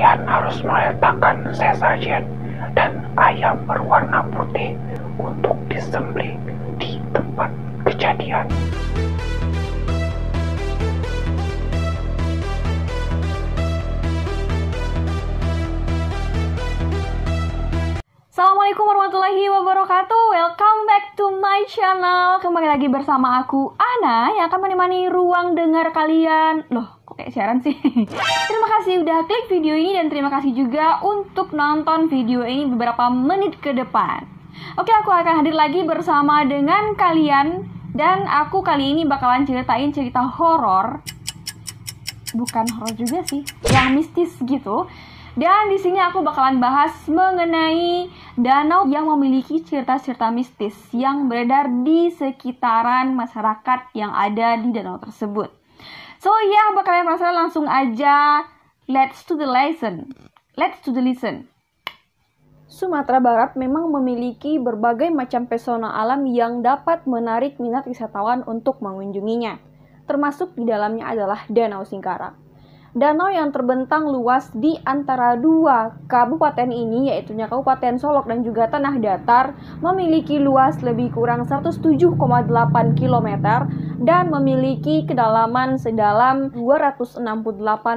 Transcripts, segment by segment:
kalian harus meletakkan sesajen dan ayam berwarna putih untuk disembelih di tempat kejadian. Assalamualaikum warahmatullahi wabarakatuh. Welcome back to my channel. Kembali lagi bersama aku, Ana, yang akan menemani ruang dengar kalian. Loh, kok kayak siaran sih? Terima kasih udah klik video ini dan terima kasih juga untuk nonton video ini beberapa menit ke depan. Oke, aku akan hadir lagi bersama dengan kalian. Dan aku kali ini bakalan ceritain cerita horor. Bukan horor juga sih, yang mistis gitu. Dan di sini aku bakalan bahas mengenai danau yang memiliki cerita-cerita mistis yang beredar di sekitaran masyarakat yang ada di danau tersebut. So ya, buat kalian penasaran, langsung aja let's to the listen. Sumatera Barat memang memiliki berbagai macam pesona alam yang dapat menarik minat wisatawan untuk mengunjunginya. Termasuk di dalamnya adalah Danau Singkarak. Danau yang terbentang luas di antara dua kabupaten ini, yaitu Kabupaten Solok dan juga Tanah Datar, memiliki luas lebih kurang 107,8 km dan memiliki kedalaman sedalam 268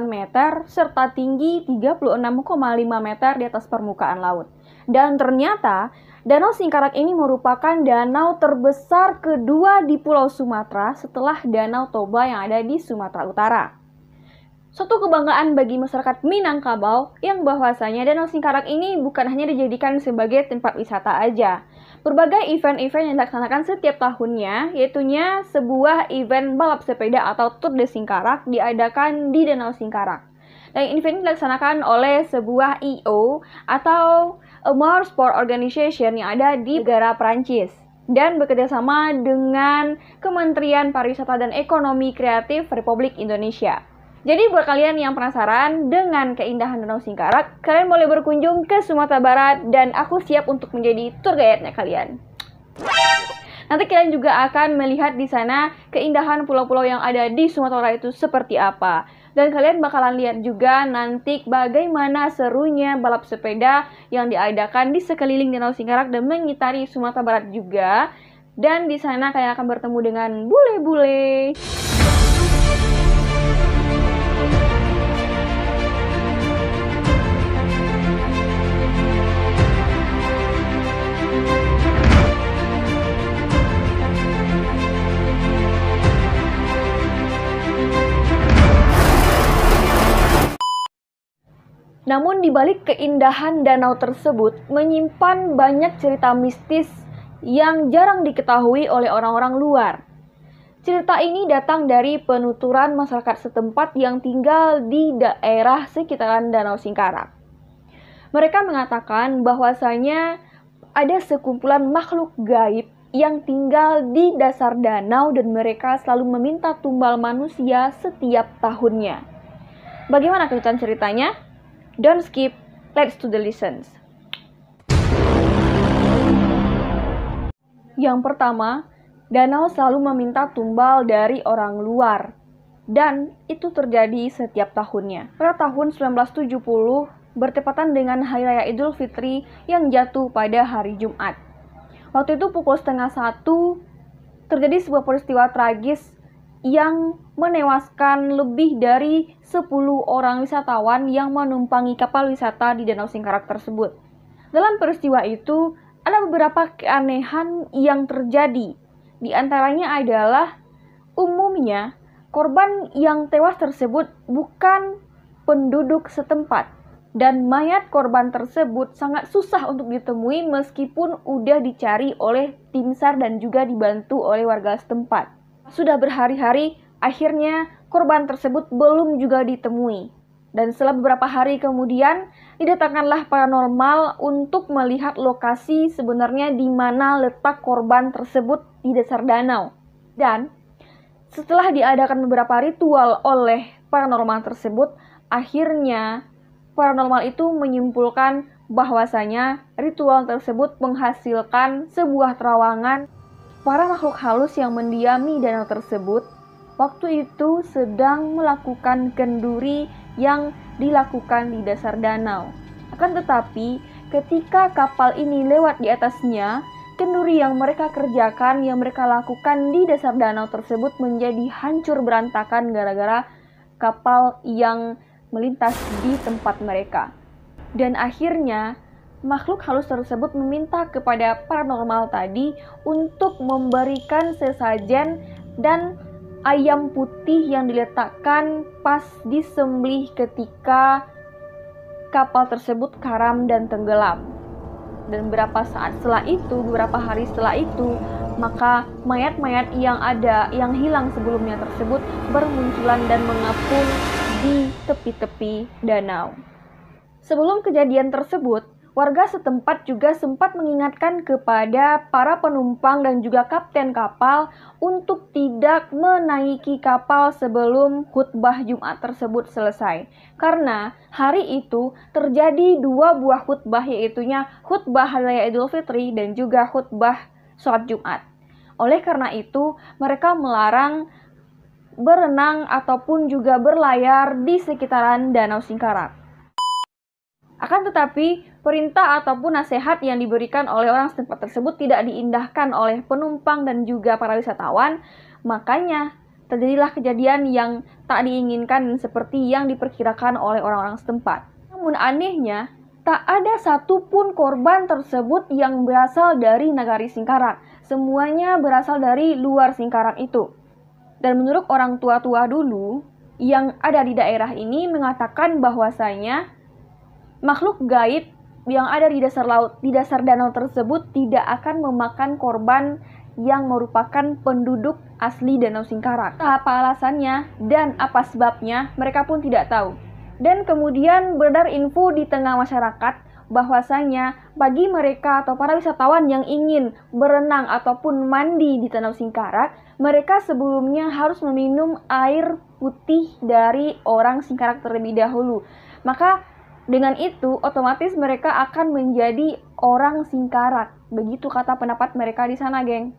meter serta tinggi 36,5 meter di atas permukaan laut. Dan ternyata Danau Singkarak ini merupakan danau terbesar kedua di Pulau Sumatera setelah Danau Toba yang ada di Sumatera Utara. Suatu kebanggaan bagi masyarakat Minangkabau yang bahwasanya Danau Singkarak ini bukan hanya dijadikan sebagai tempat wisata aja. Berbagai event-event yang dilaksanakan setiap tahunnya, yaitunya sebuah event balap sepeda atau Tour de Singkarak diadakan di Danau Singkarak. Dan event ini dilaksanakan oleh sebuah IO atau Motorsport Organization yang ada di negara Prancis dan bekerjasama dengan Kementerian Pariwisata dan Ekonomi Kreatif Republik Indonesia. Jadi buat kalian yang penasaran dengan keindahan Danau Singkarak, kalian boleh berkunjung ke Sumatera Barat dan aku siap untuk menjadi tour guide-nya kalian. Nanti kalian juga akan melihat di sana keindahan pulau-pulau yang ada di Sumatera itu seperti apa. Dan kalian bakalan lihat juga nanti bagaimana serunya balap sepeda yang diadakan di sekeliling Danau Singkarak dan mengitari Sumatera Barat juga. Dan di sana kalian akan bertemu dengan bule-bule. Namun di balik keindahan danau tersebut menyimpan banyak cerita mistis yang jarang diketahui oleh orang-orang luar. Cerita ini datang dari penuturan masyarakat setempat yang tinggal di daerah sekitaran Danau Singkarak. Mereka mengatakan bahwasanya ada sekumpulan makhluk gaib yang tinggal di dasar danau dan mereka selalu meminta tumbal manusia setiap tahunnya. Bagaimana kelanjutan ceritanya? Don't skip, let's to the listens. Yang pertama, danau selalu meminta tumbal dari orang luar. Dan itu terjadi setiap tahunnya. Pada tahun 1970, bertepatan dengan Hari Raya Idul Fitri yang jatuh pada hari Jumat. Waktu itu pukul 12:30, terjadi sebuah peristiwa tragis yang menewaskan lebih dari 10 orang wisatawan yang menumpangi kapal wisata di Danau Singkarak tersebut. Dalam peristiwa itu, ada beberapa keanehan yang terjadi. Di antaranya adalah, umumnya, korban yang tewas tersebut bukan penduduk setempat. Dan mayat korban tersebut sangat susah untuk ditemui meskipun udah dicari oleh tim SAR dan juga dibantu oleh warga setempat. Sudah berhari-hari, akhirnya korban tersebut belum juga ditemui. Dan setelah beberapa hari kemudian, didatangkanlah paranormal untuk melihat lokasi sebenarnya di mana letak korban tersebut di dasar danau. Dan setelah diadakan beberapa ritual oleh paranormal tersebut, akhirnya paranormal itu menyimpulkan bahwasanya ritual tersebut menghasilkan sebuah terawangan. Para makhluk halus yang mendiami danau tersebut waktu itu sedang melakukan kenduri yang dilakukan di dasar danau. Akan tetapi, ketika kapal ini lewat di atasnya, kenduri yang mereka kerjakan, yang mereka lakukan di dasar danau tersebut menjadi hancur berantakan gara-gara kapal yang melintas di tempat mereka. Dan akhirnya, makhluk halus tersebut meminta kepada paranormal tadi untuk memberikan sesajen dan ayam putih yang diletakkan pas disembelih ketika kapal tersebut karam dan tenggelam. Dan beberapa hari setelah itu, maka mayat-mayat yang hilang sebelumnya tersebut bermunculan dan mengapung di tepi-tepi danau. Sebelum kejadian tersebut, warga setempat juga sempat mengingatkan kepada para penumpang dan juga kapten kapal untuk tidak menaiki kapal sebelum khutbah Jumat tersebut selesai. Karena hari itu terjadi 2 buah khutbah, yaitunya khutbah Hari Raya Idul Fitri dan juga khutbah sholat Jumat. Oleh karena itu, mereka melarang berenang ataupun juga berlayar di sekitaran Danau Singkarak. Akan tetapi, perintah ataupun nasihat yang diberikan oleh orang setempat tersebut tidak diindahkan oleh penumpang dan juga para wisatawan. Makanya, terjadilah kejadian yang tak diinginkan seperti yang diperkirakan oleh orang-orang setempat. Namun anehnya, tak ada satupun korban tersebut yang berasal dari Nagari Singkarak. Semuanya berasal dari luar Singkarak itu. Dan menurut orang tua-tua dulu yang ada di daerah ini mengatakan bahwasanya makhluk gaib yang ada di dasar laut, di dasar danau tersebut tidak akan memakan korban yang merupakan penduduk asli Danau Singkarak. Apa alasannya dan apa sebabnya, mereka pun tidak tahu. Dan kemudian beredar info di tengah masyarakat bahwasanya bagi mereka atau para wisatawan yang ingin berenang ataupun mandi di Danau Singkarak, mereka sebelumnya harus meminum air putih dari orang Singkarak terlebih dahulu. Maka dengan itu, otomatis mereka akan menjadi orang Singkarak. Begitu kata pendapat mereka di sana, geng.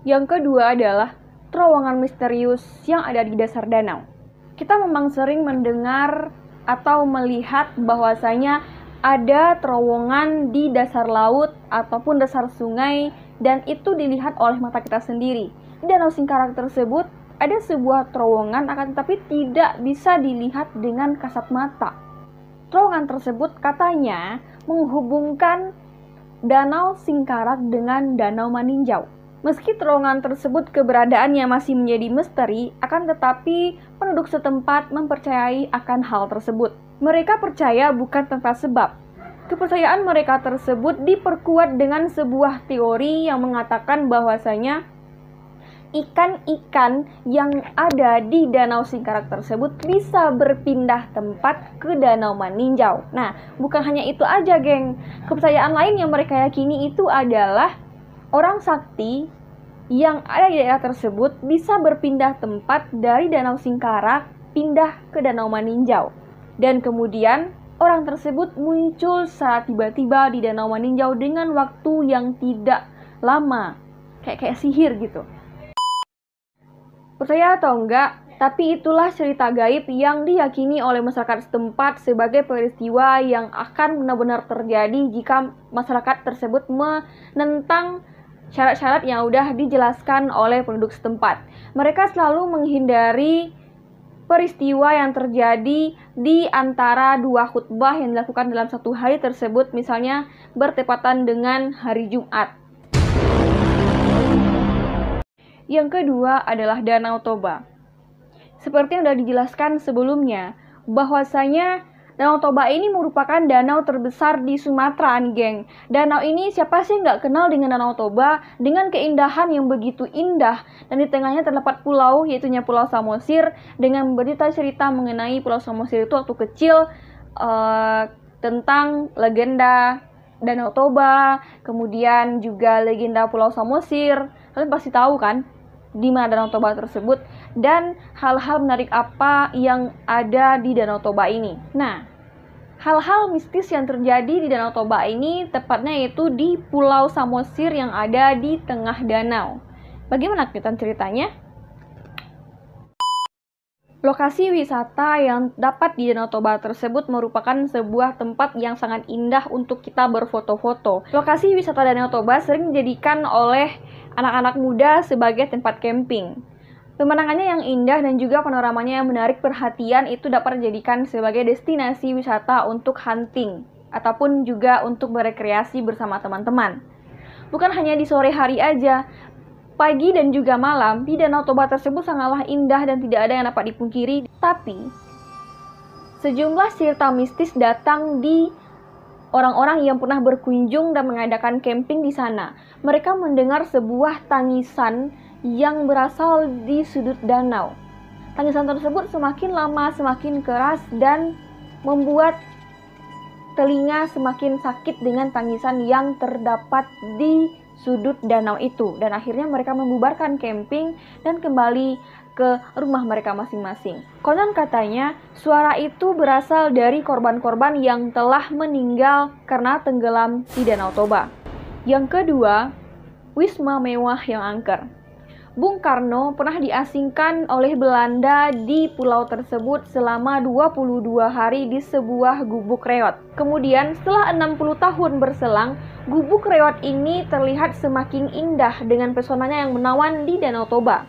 Yang kedua adalah terowongan misterius yang ada di dasar danau. Kita memang sering mendengar atau melihat bahwasanya ada terowongan di dasar laut ataupun dasar sungai, dan itu dilihat oleh mata kita sendiri. Di Danau Singkarak tersebut ada sebuah terowongan, akan tetapi tidak bisa dilihat dengan kasat mata. Terowongan tersebut katanya menghubungkan Danau Singkarak dengan Danau Maninjau. Meski terowongan tersebut keberadaannya masih menjadi misteri, akan tetapi penduduk setempat mempercayai akan hal tersebut. Mereka percaya bukan tanpa sebab. Kepercayaan mereka tersebut diperkuat dengan sebuah teori yang mengatakan bahwasanya ikan-ikan yang ada di Danau Singkarak tersebut bisa berpindah tempat ke Danau Maninjau. Nah, bukan hanya itu aja, geng. Kepercayaan lain yang mereka yakini itu adalah orang sakti yang ada di daerah tersebut bisa berpindah tempat dari Danau Singkarak pindah ke Danau Maninjau. Dan kemudian orang tersebut muncul secara tiba-tiba di Danau Maninjau dengan waktu yang tidak lama. Kayak sihir gitu. Percaya atau enggak, tapi itulah cerita gaib yang diyakini oleh masyarakat setempat sebagai peristiwa yang akan benar-benar terjadi jika masyarakat tersebut menentang syarat-syarat yang udah dijelaskan oleh penduduk setempat. Mereka selalu menghindari peristiwa yang terjadi di antara 2 khutbah yang dilakukan dalam satu hari tersebut, misalnya bertepatan dengan hari Jumat. Yang kedua adalah Danau Toba. Seperti yang sudah dijelaskan sebelumnya, bahwasanya Danau Toba ini merupakan danau terbesar di Sumatera, geng. Danau ini siapa sih nggak kenal dengan Danau Toba, dengan keindahan yang begitu indah, dan di tengahnya terdapat pulau, yaitunya Pulau Samosir, dengan bercerita mengenai Pulau Samosir itu waktu kecil, tentang legenda Danau Toba, kemudian juga legenda Pulau Samosir. Kalian pasti tahu kan di mana Danau Toba tersebut dan hal-hal menarik apa yang ada di Danau Toba ini. Nah, hal-hal mistis yang terjadi di Danau Toba ini tepatnya yaitu di Pulau Samosir yang ada di tengah danau. Bagaimana kita ceritanya? Lokasi wisata yang dapat di Danau Toba tersebut merupakan sebuah tempat yang sangat indah untuk kita berfoto-foto. Lokasi wisata Danau Toba sering dijadikan oleh anak-anak muda sebagai tempat camping. Pemandangannya yang indah dan juga panoramanya yang menarik perhatian itu dapat dijadikan sebagai destinasi wisata untuk hunting ataupun juga untuk berekreasi bersama teman-teman. Bukan hanya di sore hari aja, pagi dan juga malam di Danau Toba tersebut sangatlah indah dan tidak ada yang dapat dipungkiri. Tapi sejumlah cerita mistis datang di orang-orang yang pernah berkunjung dan mengadakan camping di sana. Mereka mendengar sebuah tangisan yang berasal di sudut danau. Tangisan tersebut semakin lama semakin keras dan membuat telinga semakin sakit dengan tangisan yang terdapat di sudut danau itu. Dan akhirnya mereka membubarkan camping dan kembali ke rumah mereka masing-masing. Konon katanya suara itu berasal dari korban-korban yang telah meninggal karena tenggelam di Danau Toba. Yang kedua, wisma mewah yang angker. Bung Karno pernah diasingkan oleh Belanda di pulau tersebut selama 22 hari di sebuah gubuk reot. Kemudian setelah 60 tahun berselang, gubuk reot ini terlihat semakin indah dengan pesonanya yang menawan di Danau Toba.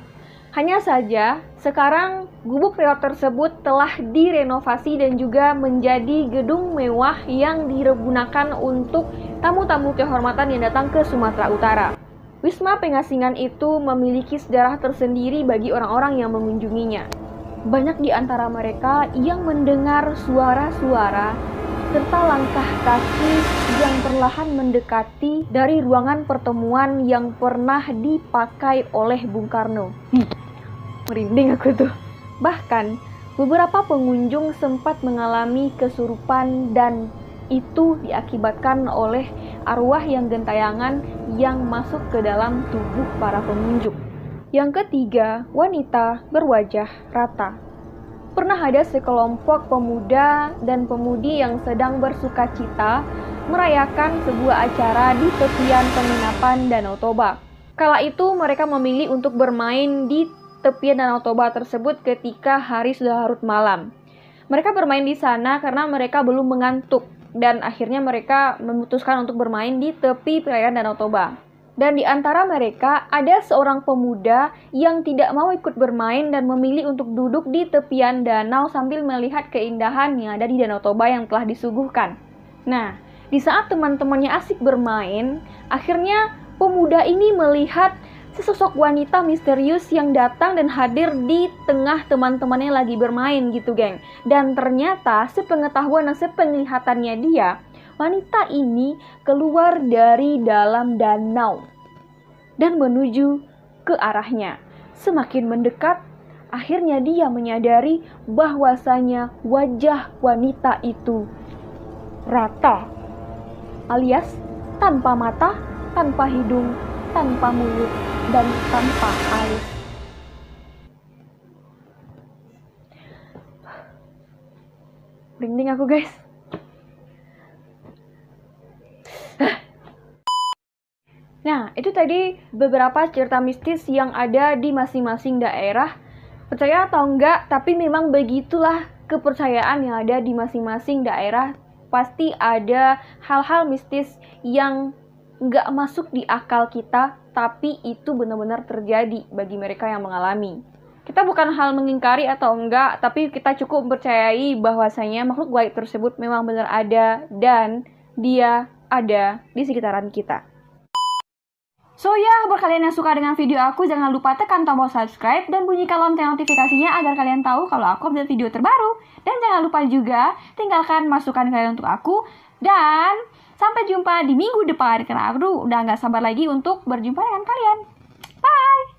Hanya saja, sekarang gubuk reot tersebut telah direnovasi dan juga menjadi gedung mewah yang digunakan untuk tamu-tamu kehormatan yang datang ke Sumatera Utara. Wisma pengasingan itu memiliki sejarah tersendiri bagi orang-orang yang mengunjunginya. Banyak di antara mereka yang mendengar suara-suara serta langkah kaki yang perlahan mendekati dari ruangan pertemuan yang pernah dipakai oleh Bung Karno. Merinding aku tuh. Bahkan, beberapa pengunjung sempat mengalami kesurupan dan itu diakibatkan oleh arwah yang gentayangan yang masuk ke dalam tubuh para pengunjung. Yang ketiga, wanita berwajah rata. Pernah ada sekelompok pemuda dan pemudi yang sedang bersukacita merayakan sebuah acara di tepian penginapan Danau Toba. Kala itu mereka memilih untuk bermain di tepian Danau Toba tersebut ketika hari sudah larut malam. Mereka bermain di sana karena mereka belum mengantuk. Dan akhirnya mereka memutuskan untuk bermain di tepi perairan Danau Toba. Dan di antara mereka ada seorang pemuda yang tidak mau ikut bermain dan memilih untuk duduk di tepian danau sambil melihat keindahan yang ada di Danau Toba yang telah disuguhkan. Nah, di saat teman-temannya asik bermain, akhirnya pemuda ini melihat sesosok wanita misterius yang datang dan hadir di tengah teman-temannya lagi bermain gitu, geng. Dan ternyata sepengetahuan dan sepenglihatannya dia, wanita ini keluar dari dalam danau dan menuju ke arahnya. Semakin mendekat, akhirnya dia menyadari bahwasanya wajah wanita itu rata, alias tanpa mata, tanpa hidung, tanpa mulut, dan tanpa alis. Merinding aku, guys. Nah, itu tadi beberapa cerita mistis yang ada di masing-masing daerah. Percaya atau enggak, tapi memang begitulah kepercayaan yang ada di masing-masing daerah. Pasti ada hal-hal mistis yang nggak masuk di akal kita, tapi itu benar-benar terjadi bagi mereka yang mengalami. Kita bukan hal mengingkari atau enggak, tapi kita cukup mempercayai bahwasanya makhluk gaib tersebut memang benar ada dan dia ada di sekitaran kita. So ya, buat kalian yang suka dengan video aku, jangan lupa tekan tombol subscribe dan bunyikan lonceng notifikasinya agar kalian tahu kalau aku update video terbaru. Dan jangan lupa juga tinggalkan masukan kalian untuk aku. Dan sampai jumpa di minggu depan, karena aku udah gak sabar lagi untuk berjumpa dengan kalian. Bye!